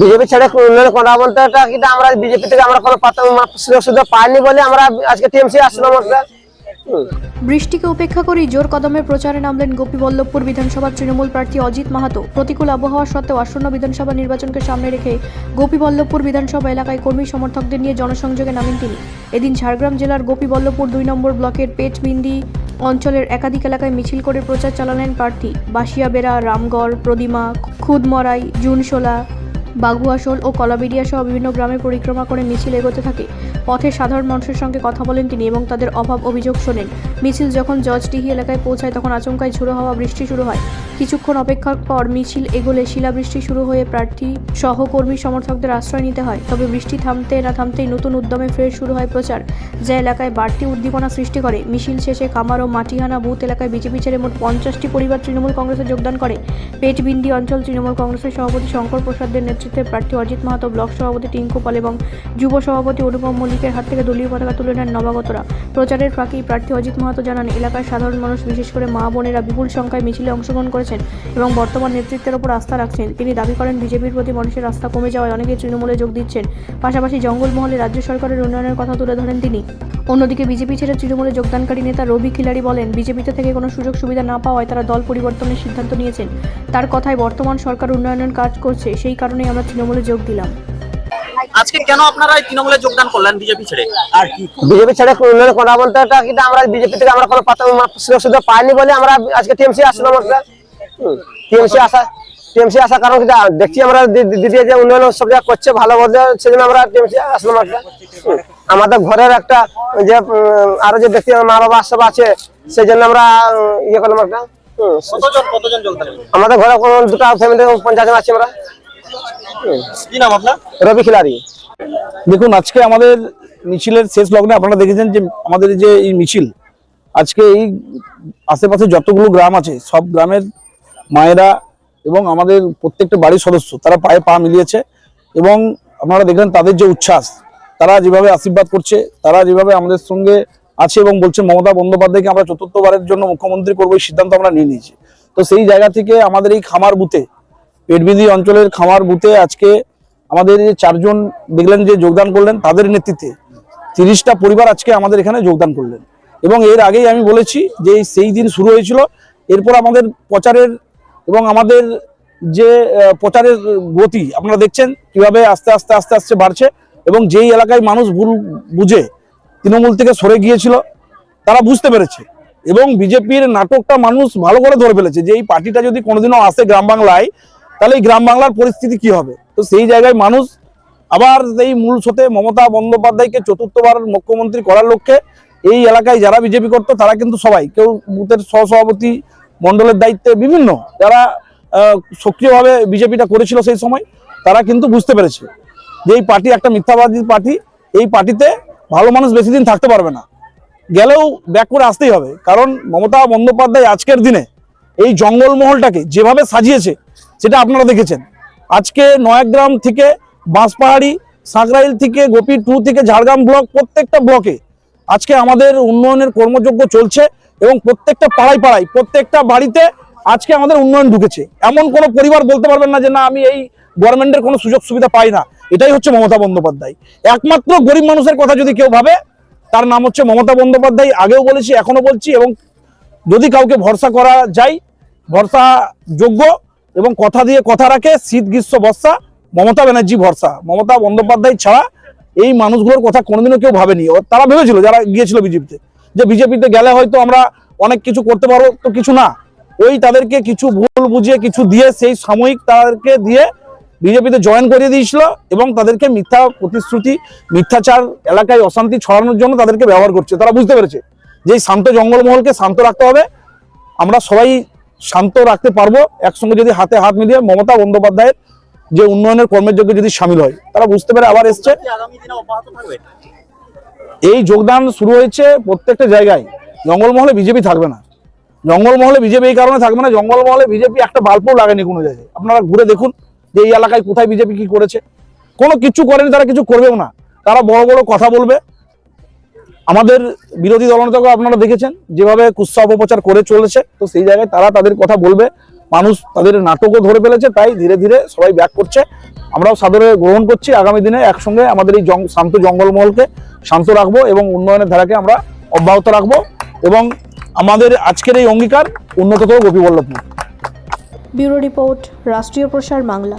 BJP ছেড়ে উন্নয়ন করা বলতে কিন্তু আমরা বিজেপি থেকে আমরা কোনো সুযোগ সুবিধা পাইনি বলে আমরা আজকে টিএমসি আসলাম। বৃষ্টিকে উপেক্ষা করেই জোর কদমে প্রচারে নামলেন গোপীবল্লভপুর বিধানসভার তৃণমূল প্রার্থী অজিত মাহাতো। প্রতিকূল আবহাওয়া সত্ত্বেও আসন্ন বিধানসভা নির্বাচনকে সামনে রেখে গোপীবল্লভপুর বিধানসভা এলাকায় কর্মী সমর্থকদের নিয়ে জনসংযোগে নামেন তিনি। এদিন ঝাড়গ্রাম জেলার গোপীবল্লভপুর ২ নম্বর ব্লকের পেটবিন্দি অঞ্চলের একাধিক এলাকায় মিছিল করে প্রচার চালালেন প্রার্থী। বাসিয়াবেড়া, রামগড়, প্রদিমা, খুদমরাই, জুনশোলা, বাগুয়াশোল ও কলাবেড়িয়া সহ বিভিন্ন গ্রামে পরিক্রমা করে মিছিল এগোতে থাকে। পথে সাধারণ মানুষের সঙ্গে কথা বলেন তিনি এবং তাদের অভাব অভিযোগ শোনেন। মিছিল যখন জজডিহি এলাকায় পৌঁছায় তখন আচমকায় ঝোড়ো হওয়া বৃষ্টি শুরু হয়। কিছুক্ষণ অপেক্ষার পর মিছিল এগোলে শিলাবৃষ্টি শুরু হয়ে প্রার্থী সহকর্মী সমর্থকদের আশ্রয় নিতে হয়। তবে বৃষ্টি থামতে না থামতেই নতুন উদ্যমে ফের শুরু হয় প্রচার, যা এলাকায় বাড়তি উদ্দীপনা সৃষ্টি করে। মিছিল শেষে কামার ও মাটিহানা বুথ এলাকায় বিজেপি ছেড়ে মোট 50টি পরিবার তৃণমূল কংগ্রেসে যোগদান করে। পেটবিন্দি অঞ্চল তৃণমূল কংগ্রেসের সভাপতি শঙ্কর প্রসাদের নেতৃত্বে প্রার্থী অজিত মাহাতো, ব্লক সভাপতি টিঙ্কু পাল এবং যুব সভাপতি অনুপম মল্লিকের হাত থেকে দলীয় পতাকা তুলে নেন নবাগতরা। প্রচারের ফাঁকেই প্রার্থী অজিত মাহাতো জানান, এলাকার সাধারণ মানুষ বিশেষ করে মা বোনেরা বিপুল সংখ্যায় মিছিলে অংশগ্রহণ করেছেন এবং বর্তমান নেতৃত্বের ওপর আস্থা রাখছেন। তিনি দাবি করেন, বিজেপির প্রতি মানুষের আস্থা কমে যাওয়ায় অনেকে তৃণমূলে যোগ দিচ্ছেন। পাশাপাশি জঙ্গলমহলে রাজ্য সরকারের উন্নয়নের কথা তুলে ধরেন তিনি। অন্যদিকে বিজেপি ছেড়ে তৃণমূলে যোগদানকারী নেতা রবি খিলাড়ি বলেন, বিজেপিতে থেকে কোনো সুযোগ সুবিধা না পাওয়ায় তারা দল পরিবর্তনের সিদ্ধান্ত নিয়েছেন। তার কথায় বর্তমান সরকার উন্নয়নের কাজ করছে, সেই কারণেই আমরা তৃণমূলে যোগ দিলাম। আজকে কেন আপনারা তৃণমূলে যোগদান করলেন বিজেপি ছেড়ে? আর কি বিজেপি ছেড়ে উন্নয়ন করা বলতে কিন্তু আমরা বিজেপি থেকে আমরা কোনো সুযোগ সুবিধা পাইনি বলে আমরা আজকে টিএমসি আসলাম। টিএমসি আসার কারণ কিন্তু দেখছি আমরা দিদি যে উন্নয়ন সব জায়গা করছে ভালো বলতে, সেজন্য আমরা টিএমসি আসলাম। আমাদের ঘরের একটা যে আরো যে ব্যক্তি মা বাবা সব আছে, সেই জন্য আমরা ইয়ে করলাম একটা। কতজন যোগদান? আমাদের ঘরে দুটো ফ্যামিলি 50 জন আছি আমরা। কি নাম আপনার? রবি খিলাড়ি। দেখুন, আজকে আমাদের মিছিলের শেষ লগ্নে আপনারা দেখেছেন যে আমাদের যে এই মিছিল, আজকে এই আশেপাশে যতগুলো গ্রাম আছে সব গ্রামের মায়েরা এবং আমাদের প্রত্যেকটা বাড়ির সদস্য তারা পায়ে পা মিলিয়েছে এবং আপনারা দেখলেন তাদের যে উচ্ছ্বাস, তারা যেভাবে আশীর্বাদ করছে, তারা যেভাবে আমাদের সঙ্গে আছে এবং বলছে মমতা বন্দ্যোপাধ্যায়কে আমরা চতুর্থবারের জন্য মুখ্যমন্ত্রী করবো, এই সিদ্ধান্ত আমরা নিয়ে নিয়েছি। তো সেই জায়গা থেকে আমাদের এই খামার বুথে, পেটবিন্দি অঞ্চলের খামার বুথে আজকে আমাদের যে 4 জন দেখলেন যে যোগদান করলেন, তাদের নেতৃত্বে 30টা পরিবার আজকে আমাদের এখানে যোগদান করলেন। এবং এর আগেই আমি বলেছি যে সেই দিন শুরু হয়েছিল, এরপর আমাদের প্রচারের এবং আমাদের যে প্রচারের গতি আপনারা দেখছেন কিভাবে আস্তে আস্তে আস্তে আস্তে বাড়ছে। এবং যেই এলাকায় মানুষ ভুল বুঝে তৃণমূল থেকে সরে গিয়েছিল, তারা বুঝতে পেরেছে এবং বিজেপির নাটকটা মানুষ ভালো করে ধরে ফেলেছে যে এই পার্টিটা যদি কোনোদিনও আসে গ্রাম বাংলায়, তাহলে এই গ্রাম বাংলার পরিস্থিতি কি হবে। তো সেই জায়গায় মানুষ আবার এই মূল স্রোতে মমতা বন্দ্যোপাধ্যায়কে চতুর্থবার মুখ্যমন্ত্রী করার লক্ষ্যে এই এলাকায় যারা বিজেপি করতো তারা কিন্তু সবাই, কেউ বুথের সহসভাপতি মন্ডলের দায়িত্বে বিভিন্ন যারা সক্রিয়ভাবে বিজেপিটা করেছিল সেই সময়, তারা কিন্তু বুঝতে পেরেছে যে এই পার্টি একটা মিথ্যাবাদী পার্টি। এই পার্টিতে ভালো মানুষ বেশি দিন থাকতে পারবে না, গেলেও ব্যাক করে আসতেই হবে। কারণ মমতা বন্দ্যোপাধ্যায় আজকের দিনে এই জঙ্গলমহলটাকে যেভাবে সাজিয়েছে সেটা আপনারা দেখেছেন। আজকে নয়াগ্রাম থেকে বাঁশপাহাড়ি, সাঁকরাইল থেকে গোপী 2 থেকে ঝাড়গ্রাম ব্লক, প্রত্যেকটা ব্লকে আজকে আমাদের উন্নয়নের কর্মযজ্ঞ চলছে এবং প্রত্যেকটা পাড়ায় পাড়ায় প্রত্যেকটা বাড়িতে আজকে আমাদের উন্নয়ন ঢুকেছে। এমন কোনো পরিবার বলতে পারবেন না যে না আমি এই গভর্নমেন্টের কোনো সুযোগ সুবিধা পাই না। এটাই হচ্ছে মমতা বন্দ্যোপাধ্যায়। একমাত্র গরিব মানুষের কথা যদি কেউ ভাবে, তার নাম হচ্ছে মমতা বন্দ্যোপাধ্যায়। আগেও বলেছি, এখনো বলছি, এবং যদি কাউকে ভরসা করা যায়, ভরসাযোগ্য এবং কথা দিয়ে কথা রাখে, শীত গ্রীষ্ম বর্ষা মমতা ব্যানার্জি ভরসা। মমতা বন্দ্যোপাধ্যায় ছাড়া এই মানুষগুলোর কথা কোনোদিনও কেউ ভাবেনি। তারা ভেবেছিল যারা গিয়েছিল বিজেপিতে, যে বিজেপিতে গেলে হয়তো আমরা অনেক কিছু করতে পারবো, তো কিছু না। ওই তাদেরকে কিছু ভুল বুঝিয়ে কিছু দিয়ে সেই সাময়িক তাদেরকে দিয়ে বিজেপিতে জয়েন করিয়ে দিয়েছিল এবং তাদেরকে মিথ্যা প্রতিশ্রুতি, মিথ্যাচার, এলাকায় অশান্তি ছড়ানোর জন্য তাদেরকে ব্যবহার করছে। তারা বুঝতে পেরেছে যে এই শান্ত জঙ্গলমহলকে শান্ত রাখতে হবে, আমরা সবাই শান্ত রাখতে পারবো একসঙ্গে যদি হাতে হাত মিলিয়ে মমতা বন্দ্যোপাধ্যায়ের যে উন্নয়নের কর্মের যোগ্য যদি সামিল হয়। তারা বুঝতে পেরে আবার এসছে। এই যোগদান শুরু হয়েছে প্রত্যেকটা জায়গায়। জঙ্গলমহলে বিজেপি থাকবে না, জঙ্গলমহলে বিজেপি এই কারণে থাকবে না, জঙ্গলমহলে বিজেপি একটা বাল্বও লাগেনি কোনো জায়গায়। আপনারা ঘুরে দেখুন যে এই এলাকায় কোথায় বিজেপি কি করেছে। কোনো কিছু করেনি, তারা কিছু করবেও না। তারা বড় বড় কথা বলবে। আমাদের বিরোধী দলনেতাকে আপনারা দেখেছেন যেভাবে কুৎসা অপপ্রচার করে চলেছে, তো সেই জায়গায় তারা তাদের কথা বলবে। মানুষ তাদের নাটকও ধরে ফেলেছে, তাই ধীরে ধীরে সবাই ব্যাক করছে। আমরাও সাদরে গ্রহণ করছি। আগামী দিনে একসঙ্গে আমাদের এই শান্ত জঙ্গলমহলকে শান্ত রাখবো এবং উন্নয়নের ধারাকে আমরা অব্যাহত রাখবো এবং আমাদের আজকের এই অঙ্গীকার উন্নততর গোপীবল্লভপুর। ব্যুরো রিপোর্ট, রাষ্ট্রীয় প্রসার বাংলা।